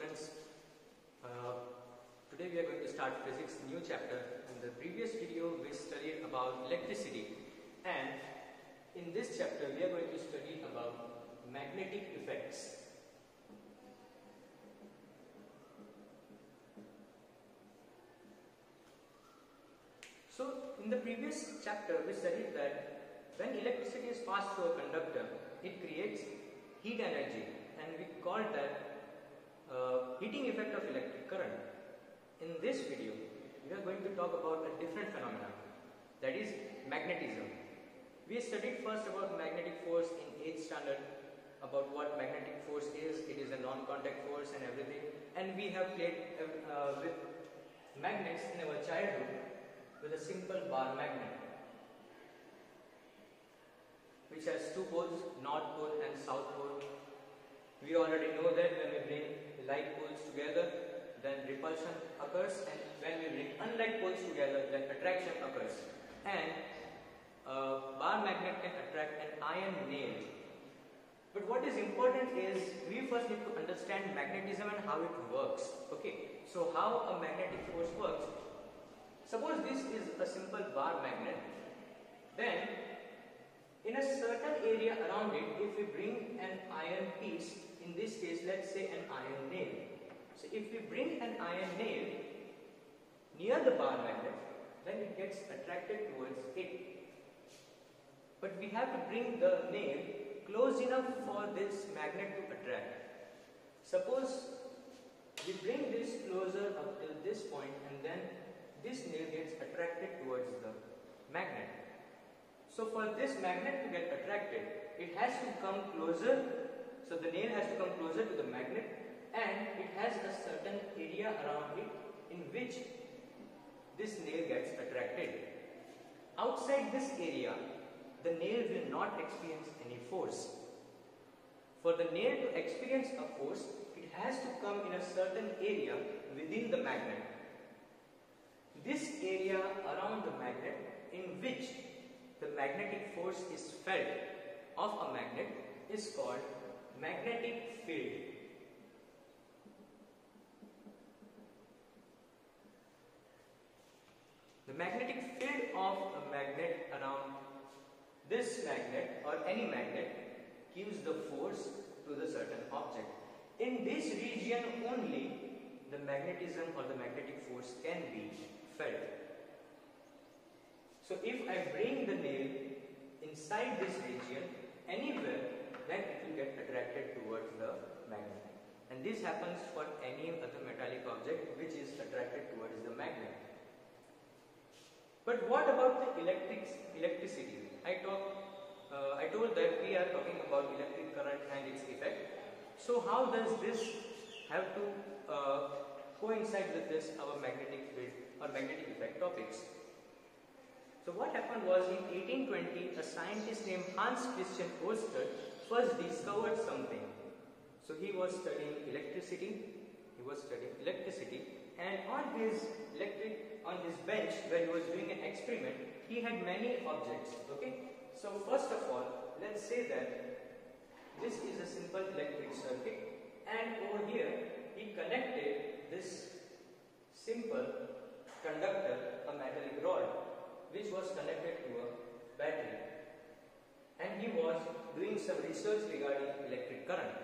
students. Today we are going to start physics new chapter. In the previous video we studied about electricity, and in this chapter we are going to study about magnetic effects. So in the previous chapter we studied that when electricity is passed through a conductor, it creates heat energy, and we called that heating effect of electric current. In this video, we are going to talk about a different phenomenon, that is magnetism. We studied first about magnetic force in 8th standard, about what magnetic force is. It is a non-contact force and everything. And we have played with magnets in our childhood with a simple bar magnet, which has two poles, north pole and south pole. We already know that when we bring like poles together, then repulsion occurs, and when we bring unlike poles together, then attraction occurs. And a bar magnet can attract an iron nail. But what is important is we first need to understand magnetism and how it works. Okay, so how a magnetic force works. Suppose this is a simple bar magnet, then in a certain area around it, if we bring an iron piece, in this case let's say an iron nail. So if we bring an iron nail near the bar magnet, then it gets attracted towards it. But we have to bring the nail close enough for this magnet to attract. Suppose we bring this closer up till this point, and then this nail gets attracted towards the magnet. So for this magnet to get attracted, it has to come closer. So the nail has to come closer to the magnet, and it has a certain area around it in which this nail gets attracted. Outside this area, the nail will not experience any force. For the nail to experience a force, it has to come in a certain area within the magnet. This area around the magnet in which the magnetic force is felt of a magnet is called magnetic field. The magnetic field of a magnet around this magnet or any magnet gives the force to the certain object. In this region only the magnetism or the magnetic force can be felt. So if I bring the nail inside this region anywhere, then it will get attracted towards the magnet. And this happens for any other metallic object which is attracted towards the magnet. But what about the electricity? I told that we are talking about electric current and its effect. So how does this have to coincide with this our magnetic field or magnetic effect topics? So what happened was in 1820 a scientist named Hans Christian Ørsted first discovered something. So he was studying electricity. And on his bench where he was doing an experiment, he had many objects. Okay. So first of all, let's say that this is a simple electric circuit, and over here he connected this simple conductor, a metallic rod, which was connected to a battery, and he was doing some research regarding electric current.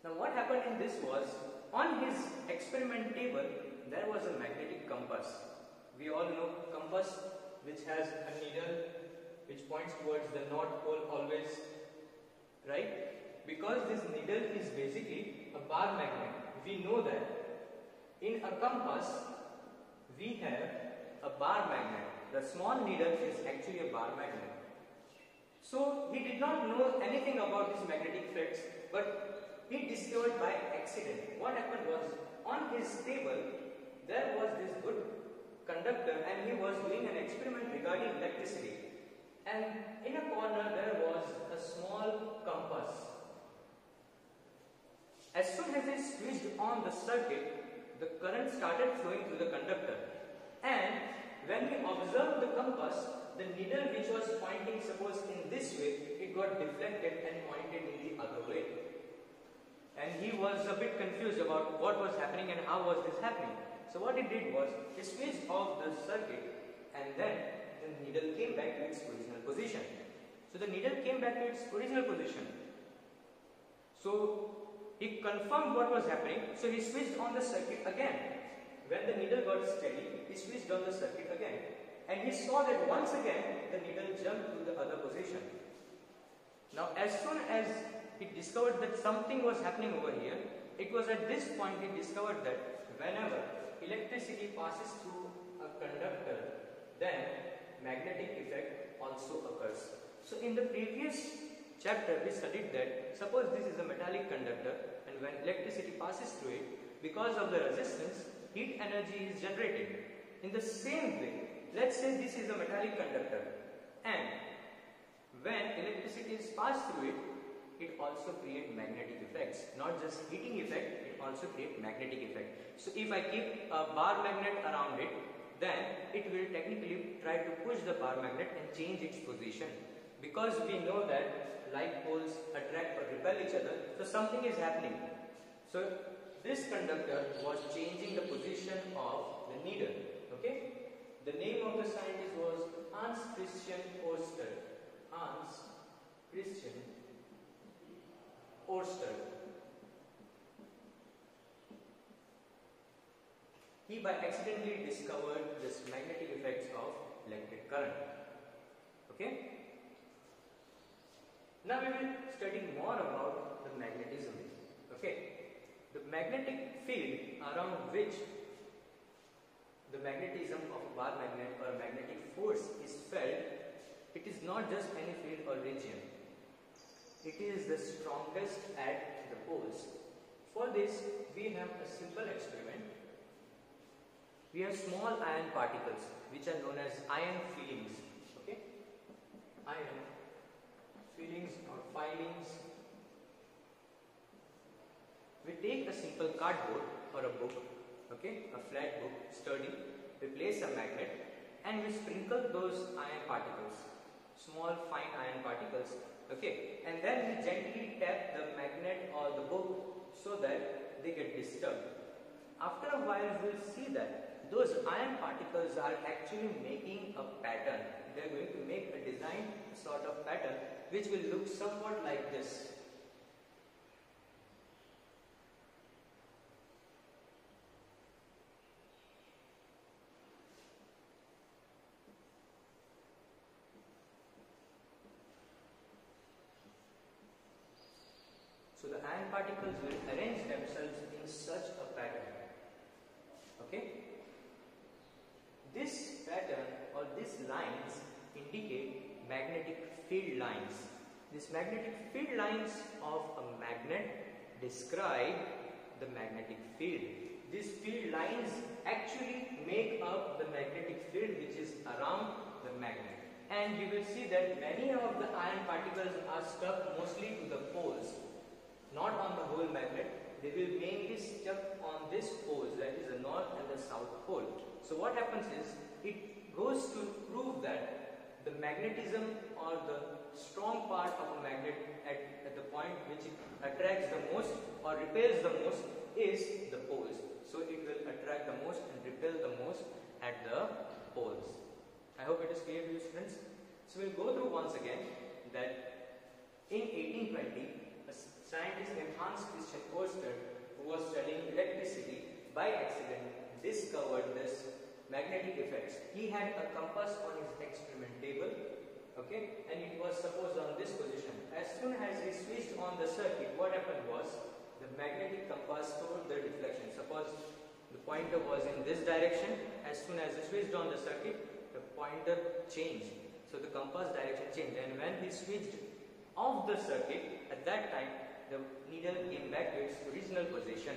Now what happened in this was, on his experiment table there was a magnetic compass. We all know compass, which has a needle which points towards the north pole always, right? Because this needle is basically a bar magnet. We know that in a compass we have a bar magnet. The small needle is actually a bar magnet. So he did not know anything about these magnetic effects, but he discovered by accident. What happened was, on his table there was this good conductor, and he was doing an experiment regarding electricity. And in a corner there was a small compass. As soon as he switched on the circuit, the current started flowing through the conductor. And when we observed the compass, the needle which was pointing, suppose in this way, it got deflected and pointed in the other way. And he was was a bit confused about what was happening and how was this happening. So what he did was, he switched off the circuit and then the needle came back to its original position. So the needle came back to its original position. So he confirmed what was happening, so he switched on the circuit again. When the needle got steady, he switched on the circuit again. And he saw that once again the needle jumped to the other position. Now as soon as he discovered that something was happening over here, it was at this point he discovered that whenever electricity passes through a conductor, then magnetic effect also occurs. So in the previous chapter we studied that suppose this is a metallic conductor, and when electricity passes through it, because of the resistance, heat energy is generated. In the same way, let's say this is a metallic conductor, and when electricity is passed through it, it also creates magnetic effects. Not just heating effect, it also creates magnetic effect. So if I keep a bar magnet around it, then it will technically try to push the bar magnet and change its position. Because we know that like poles attract or repel each other, so something is happening. So this conductor was changing the position of the needle. Okay? The name of the scientist was Hans Christian Ørsted. Hans Christian Ørsted. He by accidentally discovered this magnetic effects of electric current. Okay? Now we will study more about the magnetism. Okay? The magnetic field around which the magnetism of a bar magnet or magnetic force is felt, it is not just any field or region. It is the strongest at the poles. For this, we have a simple experiment. We have small iron particles which are known as iron filings. Okay? Iron filings or filings. We take a simple cardboard or a book, okay, a flat book, sturdy, we place a magnet and we sprinkle those iron particles, small fine iron particles, okay, and then we gently tap the magnet or the book so that they get disturbed. After a while we will see that those iron particles are actually making a pattern. They are going to make a design sort of pattern which will look somewhat like this. So the iron particles will arrange themselves in such a pattern. Okay? This pattern or these lines indicate magnetic field lines. These magnetic field lines of a magnet describe the magnetic field. These field lines actually make up the magnetic field which is around the magnet. And you will see that many of the iron particles are stuck mostly to the poles. Not on the whole magnet, they will mainly stuck on this poles, that is the north and the south pole. So what happens is, it goes to prove that the magnetism or the strong part of a magnet at the point which it attracts the most or repels the most is the poles. So it will attract the most and repel the most at the poles. I hope it is clear to you, students. So we'll go through once again that in 1820, scientist named Hans Christian Ørsted, who was studying electricity, by accident discovered this magnetic effects. He had a compass on his experiment table, okay, and it was supposed on this position. As soon as he switched on the circuit, what happened was the magnetic compass told the deflection. Suppose the pointer was in this direction. As soon as he switched on the circuit, the pointer changed. So the compass direction changed, and when he switched off the circuit, at that time the needle came back to its original position.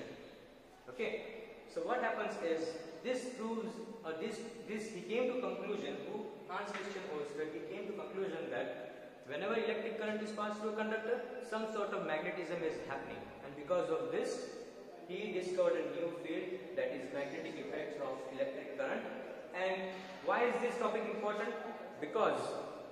Okay, so what happens is, this proves, or this he came to conclusion, Hans Christian Ørsted, he came to conclusion that whenever electric current is passed through a conductor, some sort of magnetism is happening, and because of this he discovered a new field, that is magnetic effects of electric current. And why is this topic important? Because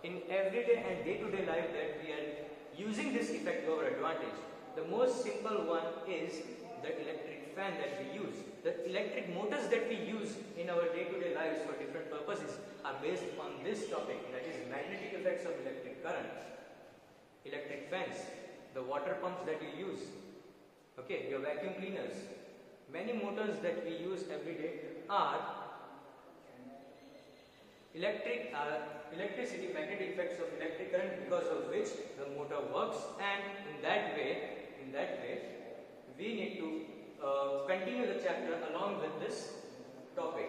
in everyday and day-to-day life that we are using this effect to our advantage. The most simple one is the electric fan that we use. The electric motors that we use in our day-to-day lives for different purposes are based on this topic, that is magnetic effects of electric current. Electric fans, the water pumps that you use, okay, your vacuum cleaners. Many motors that we use every day are electricity, magnetic effects of electric current, because of which the motor works, and in that way we need to continue the chapter along with this topic.